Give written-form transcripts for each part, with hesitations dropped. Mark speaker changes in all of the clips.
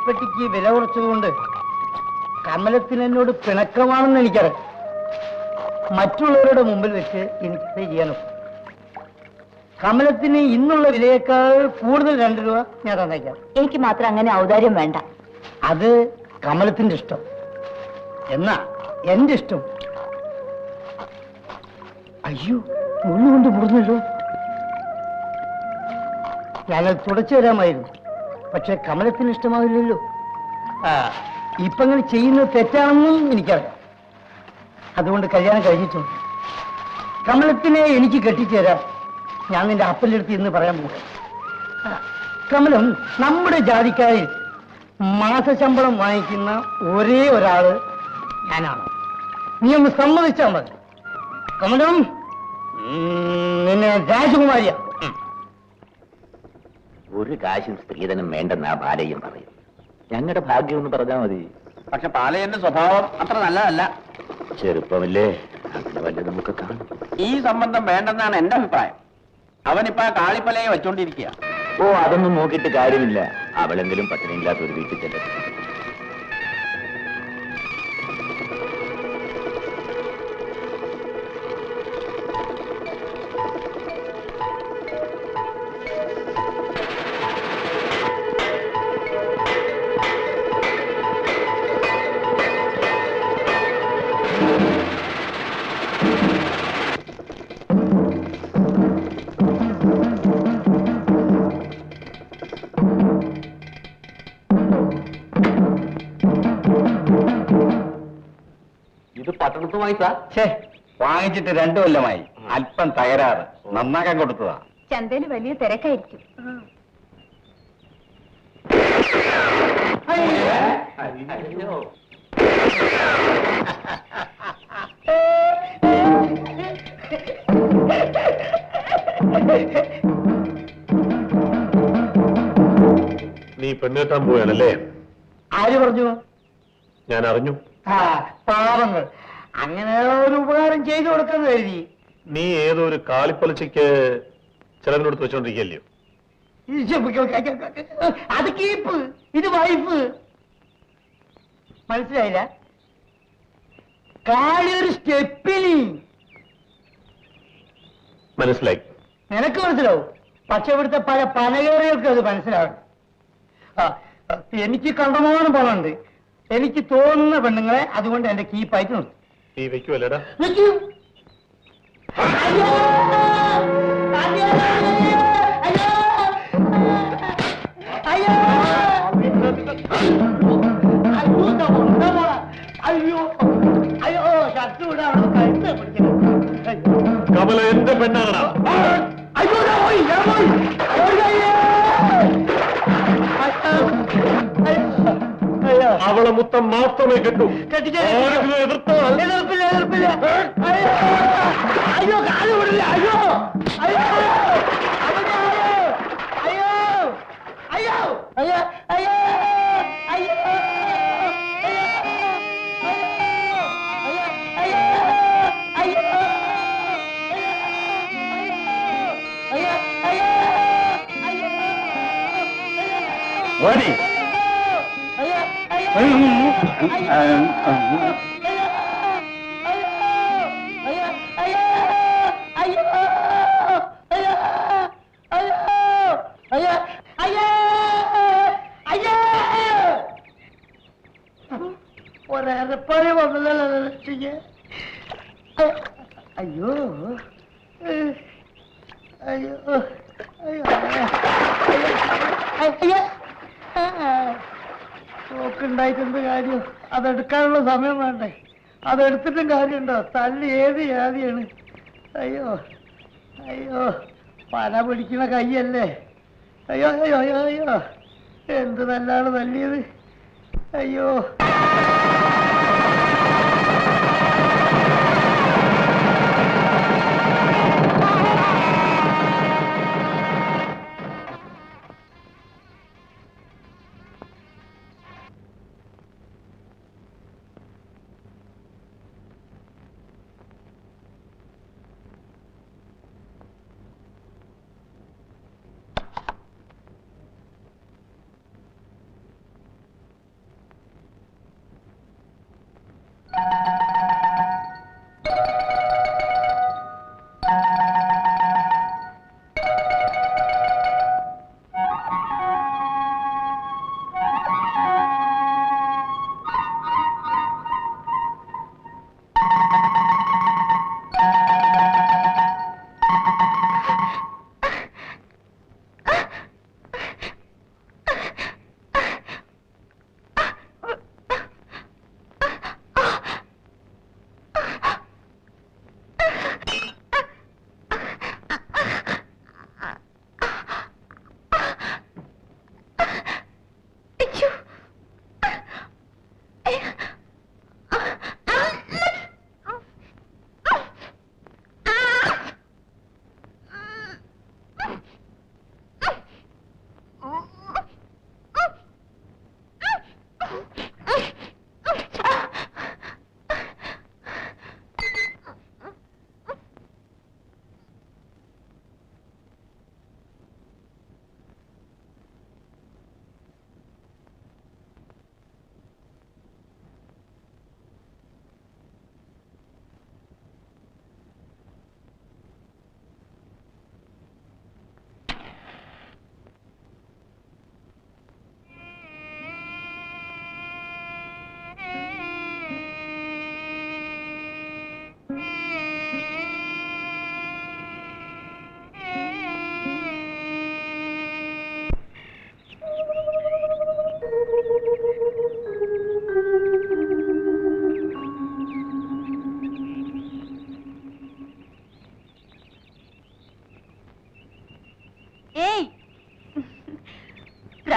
Speaker 1: തീപ്പെട്ടിക്ക് വില കുറച്ചതുകൊണ്ട് കമലത്തിന് എന്നോട് പിണക്കമാണെന്ന് എനിക്കറിയാം. മറ്റുള്ളവരുടെ മുമ്പിൽ വെച്ച് എനിക്കത് ചെയ്യാനും കമലത്തിന് ഇന്നുള്ള വിലയേക്കാൾ കൂടുതൽ 2 രൂപ ഞാൻ തന്നേക്കാം.
Speaker 2: എനിക്ക് മാത്രം അങ്ങനെ ഔദാര്യം വേണ്ട.
Speaker 1: അത് കമലത്തിന്റെ ഇഷ്ടം, എന്നാ എന്റെ ഇഷ്ടം. അയ്യോ, മുള്ളുകൊണ്ട് മുറിഞ്ഞല്ലോ. ഞാനത് തുടച്ചു തരാമായിരുന്നു, പക്ഷെ കമലത്തിന് ഇഷ്ടമാവില്ലല്ലോ. ഇപ്പൊ അങ്ങനെ ചെയ്യുന്നത് തെറ്റാണെന്നും എനിക്കറിയാം. അതുകൊണ്ട് കല്യാണം കഴിഞ്ഞിട്ടുണ്ട്. കമലത്തിനെ എനിക്ക് കെട്ടിച്ചേരാം. ഞാൻ നിന്റെ അപ്പൻ്റെ അടുത്ത് ഇന്ന് പറയാൻ പോകും. കമലം നമ്മുടെ ജാതിക്കാരിൽ മാസശമ്പളം വാങ്ങിക്കുന്ന ഒരേ ഒരാള് ഞാനാണ്. നീ ഒന്ന് സമ്മതിച്ചാൽ മതി. കമലം, നിന്നെ രാജകുമാരിയ.
Speaker 3: ഒരു കാശും സ്ത്രീധനം വേണ്ടെന്നാ ബാലയ്യം പറയും. ഞങ്ങളുടെ ഭാഗ്യം എന്ന് പറഞ്ഞാൽ മതി.
Speaker 4: പക്ഷെ പാലയന്റെ സ്വഭാവം അത്ര നല്ലതല്ല.
Speaker 3: ചെറുപ്പമല്ലേ, അങ്ങനെ വല്ല നമുക്ക് കാണും.
Speaker 4: ഈ സംബന്ധം വേണ്ടെന്നാണ് എന്റെ അഭിപ്രായം. അവനിപ്പോ കാളിപ്പലയെ വെച്ചോണ്ടിരിക്കുക.
Speaker 3: ഓ, അതൊന്നും നോക്കിയിട്ട് കാര്യമില്ല. അവളെങ്കിലും പട്ടിണിയില്ലാത്ത ഒരു വീട്ടിൽ ചെല്ലും.
Speaker 4: പട്ടണത്ത് വാങ്ങിച്ചാ? വാങ്ങിച്ചിട്ട് 2 കൊല്ലമായി. അല്പം തകരാറ്, നന്നാക്കാൻ കൊടുത്തതാ.
Speaker 2: ചന്തയിൽ വലിയ തിരക്കായിരിക്കും.
Speaker 5: നീ പെണ്ണേട്ടാൻ പോയാണല്ലേ?
Speaker 1: ആര് പറഞ്ഞു?
Speaker 5: ഞാൻ അറിഞ്ഞു.
Speaker 1: പാവങ്ങൾ, അങ്ങനെ ഒരു ഉപകാരം ചെയ്തു കൊടുക്കുന്നത് കരുതി.
Speaker 5: നീ ഏതോ ഒരു കാളിപ്പലിച്ചയ്ക്ക് ചിലവിനോട് വെച്ചോണ്ടിരിക്കല്ലോ.
Speaker 1: അത് കീപ്പ്, ഇത് വൈഫ്. മനസ്സിലായില്ല? കാളിയൊരു സ്റ്റെപ്പിനി.
Speaker 5: മനസ്സിലായി.
Speaker 1: നിനക്ക് മനസ്സിലാവും, പക്ഷെ ഇവിടുത്തെ പല പനകേറികൾക്ക് അത് മനസ്സിലാവും. എനിക്ക് കണ്ടമാനം പണമുണ്ട്. എനിക്ക് തോന്നുന്ന പെണ്ണുങ്ങളെ അതുകൊണ്ട് എന്റെ കീപ്പായിട്ട് നിർത്തും.
Speaker 5: നീ വെക്കുവല്ലേടാ? കമല എന്റെ പെണ്ണാണ്. അവളെ മുത്തം മാത്രമേ കിട്ടൂ.
Speaker 1: എതിർപ്പില്ല. അയ്യോ, കാല് വിടില്ല. അയ്യോ അയ്യോ അയ്യോ അയ്യോ അയ്യോ അയ്യോ അയ്യോ ഒരേറെപ്പഴി വന്നതല്ല രക്ഷിക്ക്. അയ്യോ അയ്യോ അയ്യോ അയ്യോ നോക്കുണ്ടായിട്ടെന്ത് കാര്യം? അതെടുക്കാനുള്ള സമയം വേണ്ടേ? അതെടുത്തിട്ടും കാര്യമുണ്ടോ? തല്ലി ഏത് ജാതിയാണ്? അയ്യോ അയ്യോ, പന പിടിക്കുന്ന കൈയല്ലേ? അയ്യോ അയ്യോ അയ്യോ അയ്യോ, എന്ത് നല്ലാണ് തല്ലിയത്. അയ്യോ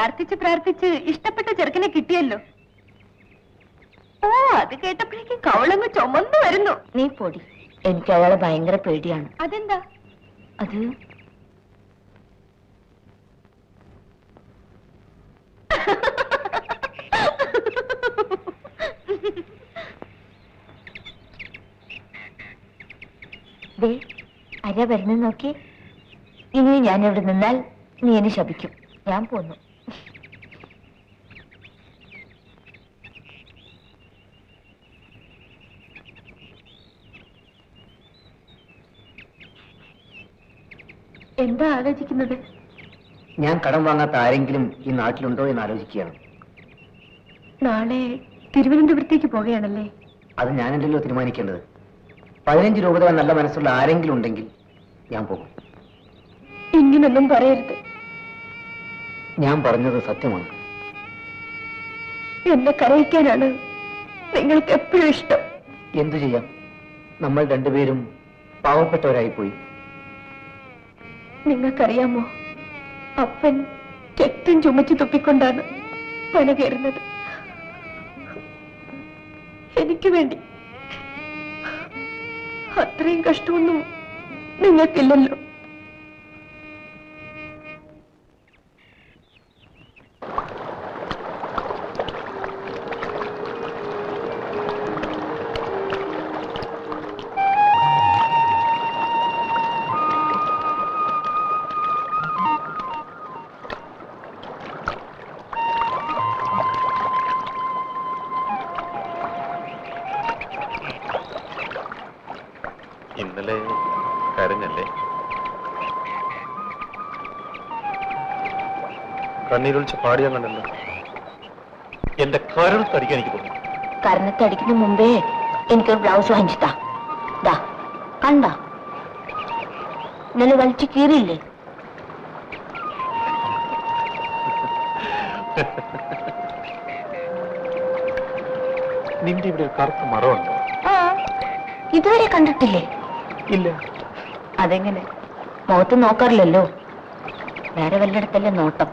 Speaker 2: പ്രാർത്ഥിച്ച് പ്രാർത്ഥിച്ച് ഇഷ്ടപ്പെട്ട ചെറുക്കനെ കിട്ടിയല്ലോ. ഓ, അത് കേട്ടപ്പോഴേക്കും കവളങ്ങ് ചുമന്നു വരുന്നു.
Speaker 6: നീ പൊടി. എനിക്ക് അയാളെ ഭയങ്കര പേടിയാണ്.
Speaker 2: അതെന്താ?
Speaker 6: അത് ദേ, ആരാ വരുന്നത് നോക്കി. ഇനി ഞാനിവിടെ നിന്നാൽ നീ എന്നെ ശപിക്കും. ഞാൻ പോന്നു.
Speaker 2: എന്താ ആലോചിക്കുന്നത്?
Speaker 1: ഞാൻ കടം വാങ്ങാത്ത ആരെങ്കിലും ഈ നാട്ടിലുണ്ടോ എന്ന് ആലോചിക്കുകയാണ്.
Speaker 2: നാളെ തിരുവനന്തപുരത്തേക്ക് പോവുകയാണല്ലേ?
Speaker 1: അത് ഞാനല്ലല്ലോ തീരുമാനിക്കേണ്ടത്. 15 രൂപ തരാൻ നല്ല മനസ്സുള്ള ആരെങ്കിലും ഉണ്ടെങ്കിൽ ഞാൻ പോകും.
Speaker 2: ഇങ്ങനൊന്നും പറയരുത്.
Speaker 1: ഞാൻ പറഞ്ഞത് സത്യമാണ്.
Speaker 2: എന്നെ കരയിക്കാനാണ് നിങ്ങൾക്ക് എപ്പോഴും ഇഷ്ടം.
Speaker 1: എന്തു ചെയ്യാം, നമ്മൾ രണ്ടുപേരും പാവപ്പെട്ടവരായി പോയി.
Speaker 2: നിങ്ങൾക്കറിയാമോ, അപ്പൻ ചെത്തും ചുമച്ചു തുപ്പിക്കൊണ്ടാണ് പന കയറുന്നത്. എനിക്ക് വേണ്ടി. അത്രയും കഷ്ടമൊന്നും നിങ്ങൾക്കില്ലല്ലോ.
Speaker 5: ഇന്നലെ കരഞ്ഞല്ലേ? കണ്ണീരൊളിച്ച് പാടിയാൻ കണ്ടല്ലോ. എന്റെ കരൾ തടിക്കാൻ എനിക്ക് തോന്നുന്നു.
Speaker 6: കരണത്തടിക്കുന്ന മുമ്പേ എനിക്കൊരു ബ്ലൗസ് വാങ്ങിച്ചിട്ടാ. ദാ കണ്ട, ഇന്നലെ വലിച്ചു കീറിയില്ലേ?
Speaker 5: നിന്റെ ഇവിടെ ഒരു കറുത്ത മറമുണ്ടോ?
Speaker 6: ആ, ഇതുവരെ കണ്ടിട്ടില്ലേ?
Speaker 5: ഇല്ല.
Speaker 6: അതെങ്ങനെ? മുഖത്ത് നോക്കാറില്ലല്ലോ, വേറെ വല്ലയിടത്തല്ലേ നോട്ടം.